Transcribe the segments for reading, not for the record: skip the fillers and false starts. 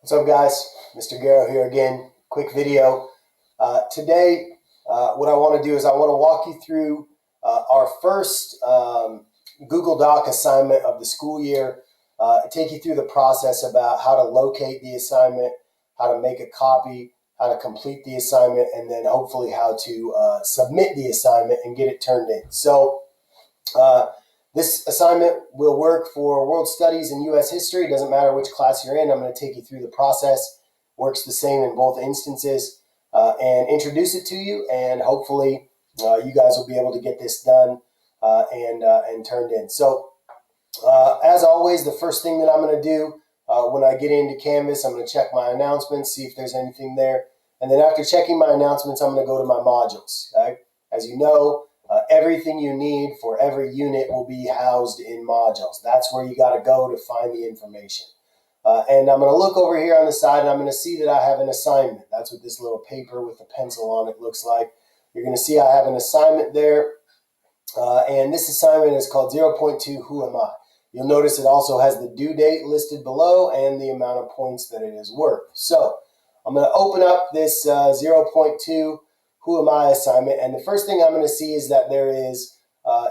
What's up, guys? Mr. Garrow here again. Quick video. Today, what I want to do is I want to walk you through our first Google Doc assignment of the school year, take you through the process about how to locate the assignment, how to make a copy, how to complete the assignment, and then hopefully how to submit the assignment and get it turned in. So, this assignment will work for World Studies and U.S. History. It doesn't matter which class you're in. I'm going to take you through the process. Works the same in both instances and introduce it to you. And hopefully you guys will be able to get this done and turned in. So as always, the first thing that I'm going to do when I get into Canvas, I'm going to check my announcements, see if there's anything there. And then after checking my announcements, I'm going to go to my modules. Okay? As you know, everything you need for every unit will be housed in modules. That's where you got to go to find the information. And I'm going to look over here on the side and I'm going to see that I have an assignment. That's what this little paper with a pencil on it looks like. You're going to see I have an assignment there. And this assignment is called 0.2 Who Am I? You'll notice it also has the due date listed below and the amount of points that it is worth. So I'm going to open up this 0.2 Who Am I assignment, and the first thing I'm going to see is that there is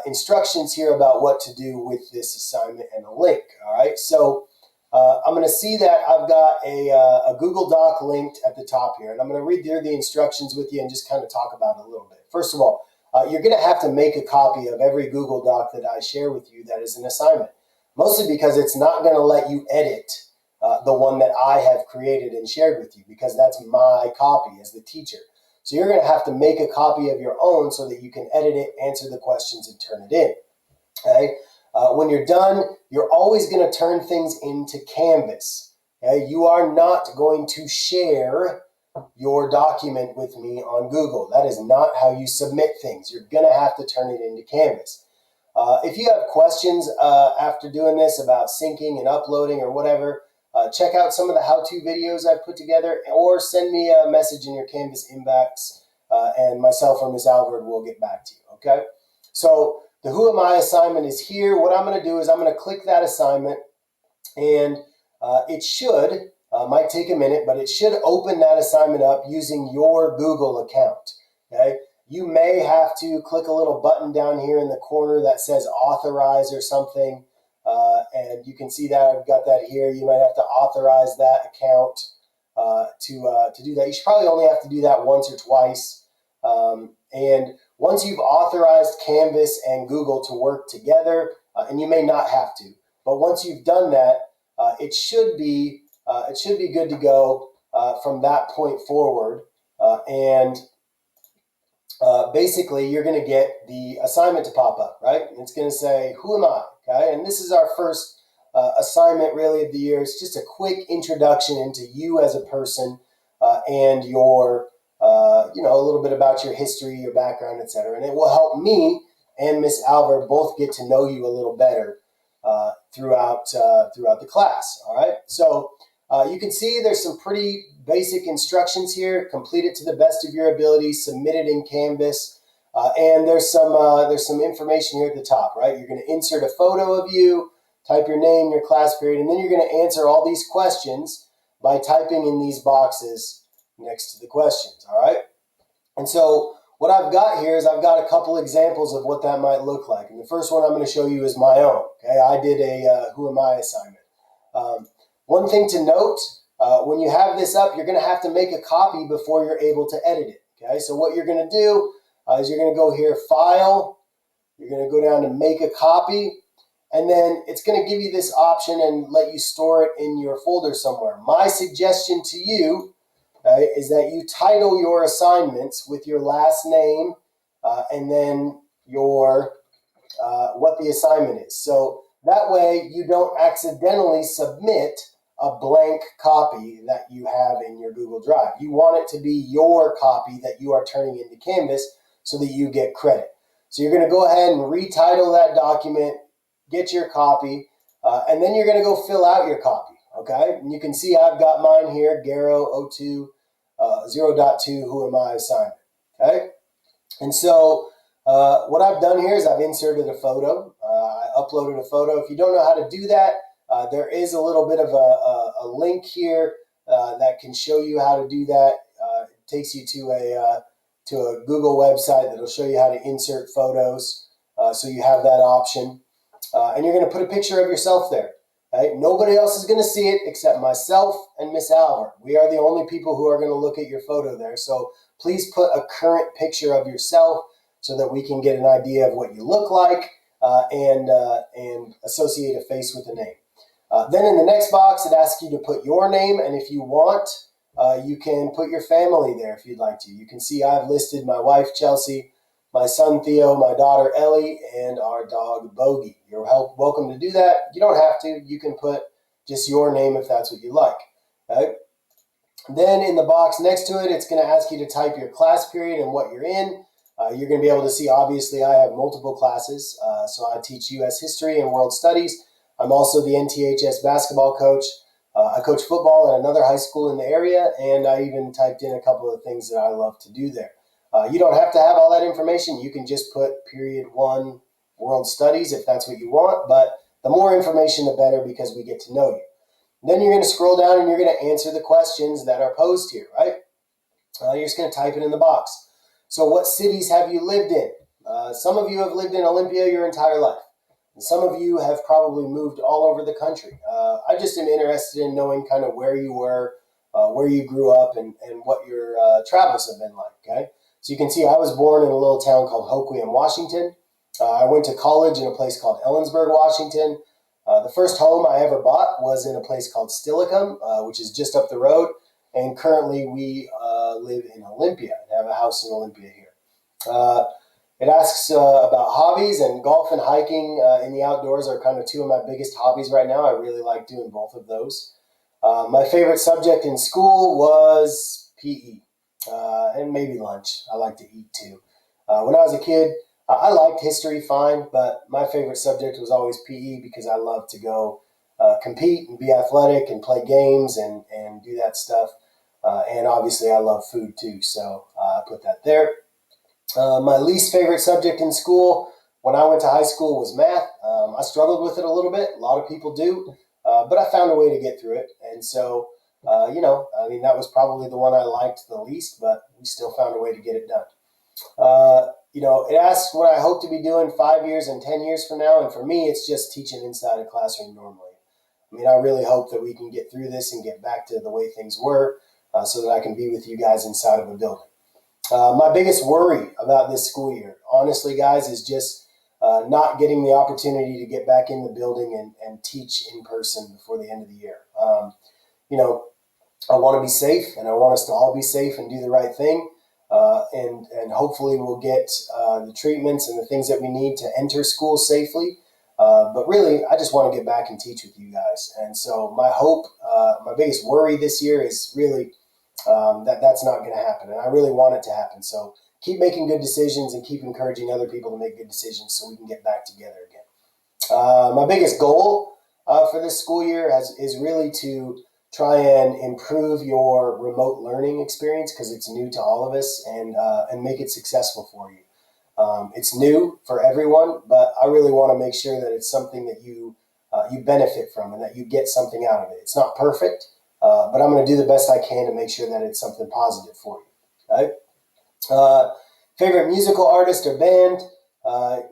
instructions here about what to do with this assignment and a link. All right, so I'm going to see that I've got a Google Doc linked at the top here, and I'm going to read through the instructions with you and just kind of talk about it a little bit. First of all, you're going to have to make a copy of every Google Doc that I share with you that is an assignment, mostly because it's not going to let you edit the one that I have created and shared with you, because that's my copy as the teacher. So you're going to have to make a copy of your own so that you can edit it, answer the questions, and turn it in. Okay? When you're done, you're always going to turn things into Canvas. Okay? You are not going to share your document with me on Google. That is not how you submit things. You're going to have to turn it into Canvas. If you have questions after doing this about syncing and uploading or whatever, check out some of the how-to videos I've put together, or send me a message in your Canvas inbox, and myself or Ms. Alvord will get back to you, okay? So the Who Am I assignment is here. What I'm going to do is I'm going to click that assignment, and it should, might take a minute, but it should open that assignment up using your Google account, okay? You may have to click a little button down here in the corner that says authorize or something. And you can see that I've got that here. You might have to authorize that account to do that. You should probably only have to do that once or twice. And once you've authorized Canvas and Google to work together, and you may not have to, but once you've done that, it should be good to go from that point forward. Basically, you're going to get the assignment to pop up, right? And it's going to say, Who am I? Okay, and this is our first assignment really of the year. It's just a quick introduction into you as a person and your, a little bit about your history, your background, etc. And it will help me and Miss Alvord both get to know you a little better throughout the class. All right, so you can see there's some pretty basic instructions here. Complete it to the best of your ability. Submit it in Canvas. And there's some information here at the top, right? You're going to insert a photo of you, type your name, your class period, and then you're going to answer all these questions by typing in these boxes next to the questions, all right? And so what I've got here is I've got a couple examples of what that might look like. And the first one I'm going to show you is my own, okay? I did a Who Am I assignment. One thing to note, when you have this up, you're going to have to make a copy before you're able to edit it, okay? So what you're going to do is you're going to go here, File, you're going to go down to Make a Copy, and then it's going to give you this option and let you store it in your folder somewhere. My suggestion to you is that you title your assignments with your last name and then your what the assignment is. So that way you don't accidentally submit a blank copy that you have in your Google Drive. You want it to be your copy that you are turning into Canvas so that you get credit. So you're going to go ahead and retitle that document, get your copy, and then you're going to go fill out your copy, okay? And you can see I've got mine here, Garrow 02 0.2 Who Am I assignment, okay? And so what I've done here is I've inserted a photo. I uploaded a photo. If you don't know how to do that, there is a little bit of a link here that can show you how to do that. It takes you to a Google website that'll show you how to insert photos. So you have that option. And you're going to put a picture of yourself there. Right? Nobody else is going to see it except myself and Miss Albert. We are the only people who are going to look at your photo there. So please put a current picture of yourself so that we can get an idea of what you look like and associate a face with a name. Then in the next box, it asks you to put your name, and if you want, you can put your family there if you'd like to. You can see I've listed my wife, Chelsea, my son, Theo, my daughter, Ellie, and our dog, Bogey. You're welcome to do that. You don't have to. You can put just your name if that's what you like. Okay? Then in the box next to it, it's going to ask you to type your class period and what you're in. You're going to be able to see, obviously, I have multiple classes. So I teach U.S. history and world studies. I'm also the NTHS basketball coach. I coach football at another high school in the area, and I even typed in a couple of things that I love to do there. You don't have to have all that information. You can just put period 1 world studies if that's what you want, but the more information, the better, because we get to know you. Then you're going to scroll down and you're going to answer the questions that are posed here, right? You're just going to type it in the box. So what cities have you lived in? Some of you have lived in Olympia your entire life. And some of you have probably moved all over the country. I just am interested in knowing kind of where you were, where you grew up, and what your travels have been like, okay? So you can see I was born in a little town called Hoquiam, Washington. I went to college in a place called Ellensburg, Washington. The first home I ever bought was in a place called Steilacoom, which is just up the road. And currently we live in Olympia and have a house in Olympia here. It asks about hobbies, and golf and hiking in the outdoors are kind of two of my biggest hobbies right now. I really like doing both of those. My favorite subject in school was PE. And maybe lunch. I like to eat too. When I was a kid, I liked history fine, but my favorite subject was always PE because I love to go compete and be athletic and play games and do that stuff. And obviously I love food too, so I put that there. My least favorite subject in school when I went to high school was math. I struggled with it a little bit. A lot of people do, but I found a way to get through it. And so that was probably the one I liked the least, but we still found a way to get it done. It asks what I hope to be doing 5 years and 10 years from now. And for me, it's just teaching inside a classroom normally. I really hope that we can get through this and get back to the way things were so that I can be with you guys inside of a building. My biggest worry about this school year, honestly, guys, is just not getting the opportunity to get back in the building and teach in person before the end of the year. I want to be safe, and I want us to all be safe and do the right thing. And hopefully we'll get the treatments and the things that we need to enter school safely. But really, I just want to get back and teach with you guys. And so my hope, my biggest worry this year is really that's not going to happen. And I really want it to happen. So keep making good decisions and keep encouraging other people to make good decisions so we can get back together again. My biggest goal for this school year is really to try and improve your remote learning experience because it's new to all of us and make it successful for you. It's new for everyone, but I really want to make sure that it's something that you benefit from and that you get something out of it. It's not perfect, but I'm going to do the best I can to make sure that it's something positive for you. Right? Favorite musical artist or band?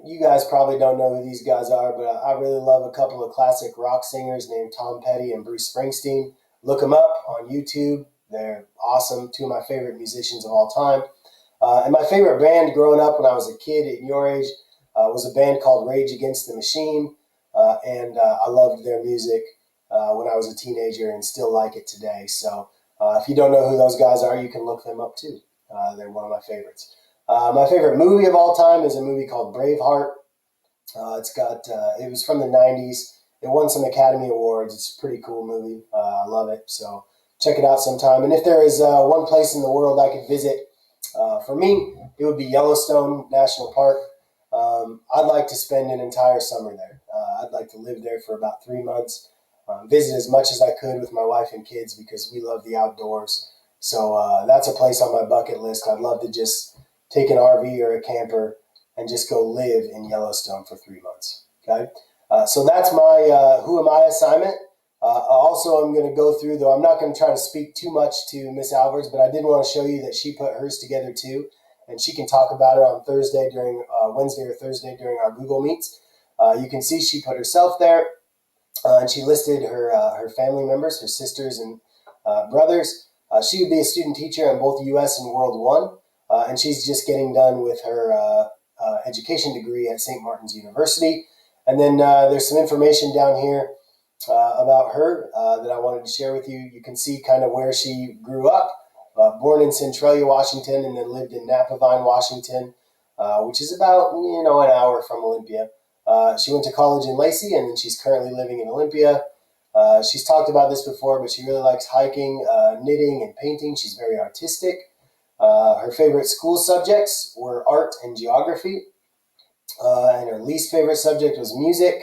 You guys probably don't know who these guys are, but I really love a couple of classic rock singers named Tom Petty and Bruce Springsteen. Look them up on YouTube. They're awesome. Two of my favorite musicians of all time. And my favorite band growing up when I was a kid at your age was a band called Rage Against the Machine. I loved their music when I was a teenager and still like it today. So if you don't know who those guys are, you can look them up too. They're one of my favorites. My favorite movie of all time is a movie called Braveheart. It was from the 90s. It won some Academy Awards. It's a pretty cool movie. I love it. So check it out sometime. And if there is one place in the world I could visit, for me, it would be Yellowstone National Park. I'd like to spend an entire summer there. I'd like to live there for about 3 months, visit as much as I could with my wife and kids because we love the outdoors. So that's a place on my bucket list. I'd love to just take an RV or a camper and just go live in Yellowstone for 3 months. Okay, so that's my Who Am I assignment. Also, I'm going to go through, though I'm not going to try to speak too much to Miss Alvarez, but I did want to show you that she put hers together too, and she can talk about it on Thursday during Wednesday or Thursday during our Google Meets. You can see she put herself there, and she listed her family members, her sisters and brothers. She would be a student teacher in both U.S. and World One, and she's just getting done with her education degree at St. Martin's University. And then there's some information down here about her that I wanted to share with you. You can see kind of where she grew up. Born in Centralia, Washington, and then lived in Napavine, Washington, which is about an hour from Olympia. She went to college in Lacey, and then she's currently living in Olympia. She's talked about this before, but she really likes hiking, knitting, and painting. She's very artistic. Her favorite school subjects were art and geography, and her least favorite subject was music.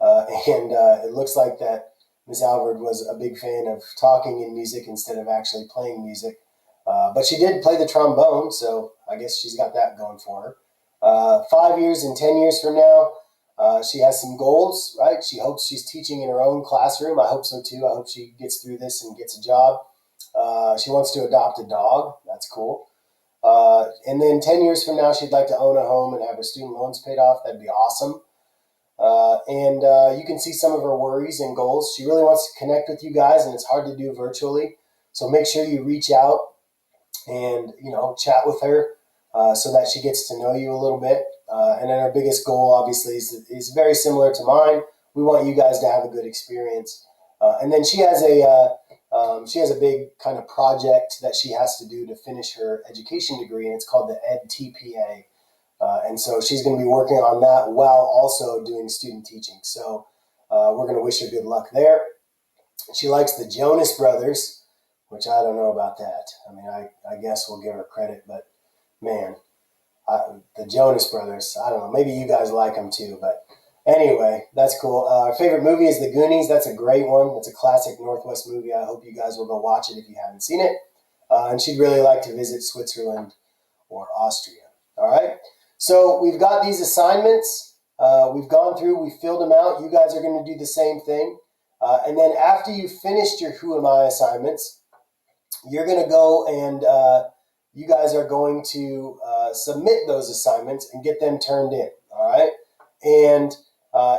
And it looks like that Ms. Alvord was a big fan of talking in music instead of actually playing music. But she did play the trombone, so I guess she's got that going for her. 5 years and 10 years from now, she has some goals, right? She hopes she's teaching in her own classroom. I hope so too. I hope she gets through this and gets a job. She wants to adopt a dog. That's cool. And then 10 years from now, she'd like to own a home and have her student loans paid off. That'd be awesome. And you can see some of her worries and goals. She really wants to connect with you guys, and it's hard to do virtually. So make sure you reach out and chat with her so that she gets to know you a little bit. And then her biggest goal, obviously, is very similar to mine. We want you guys to have a good experience. And then she has a big kind of project that she has to do to finish her education degree, and it's called the EdTPA. And so she's going to be working on that while also doing student teaching. So we're going to wish her good luck there. She likes the Jonas Brothers, which I don't know about that. I mean, I guess we'll give her credit, but man, the Jonas Brothers, I don't know. Maybe you guys like them too, but anyway, that's cool. Our favorite movie is The Goonies. That's a great one. It's a classic Northwest movie. I hope you guys will go watch it if you haven't seen it. And she'd really like to visit Switzerland or Austria. All right. So we've got these assignments. We've gone through, we filled them out. You guys are going to do the same thing. And then after you've finished your Who Am I assignments, you're going to go and you guys are going to submit those assignments and get them turned in. All right. And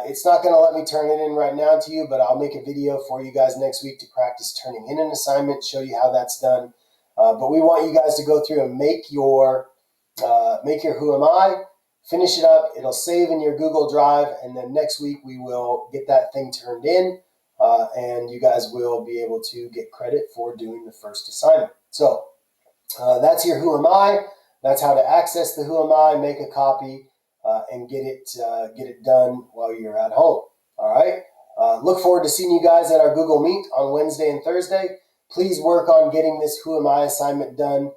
it's not going to let me turn it in right now to you, but I'll make a video for you guys next week to practice turning in an assignment, show you how that's done. But we want you guys to go through and make your Who Am I, finish it up. It'll save in your Google Drive, and then next week we will get that thing turned in, and you guys will be able to get credit for doing the first assignment. So that's your Who Am I. That's how to access the Who Am I, make a copy, and get it done while you're at home. All right. Look forward to seeing you guys at our Google Meet on Wednesday and Thursday. Please work on getting this Who Am I assignment done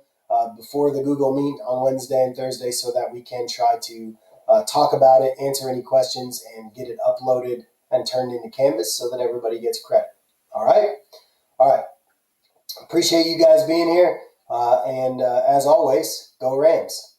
before the Google Meet on Wednesday and Thursday so that we can try to talk about it, answer any questions, and get it uploaded and turned into Canvas so that everybody gets credit. All right? All right. Appreciate you guys being here. And as always, go Rams.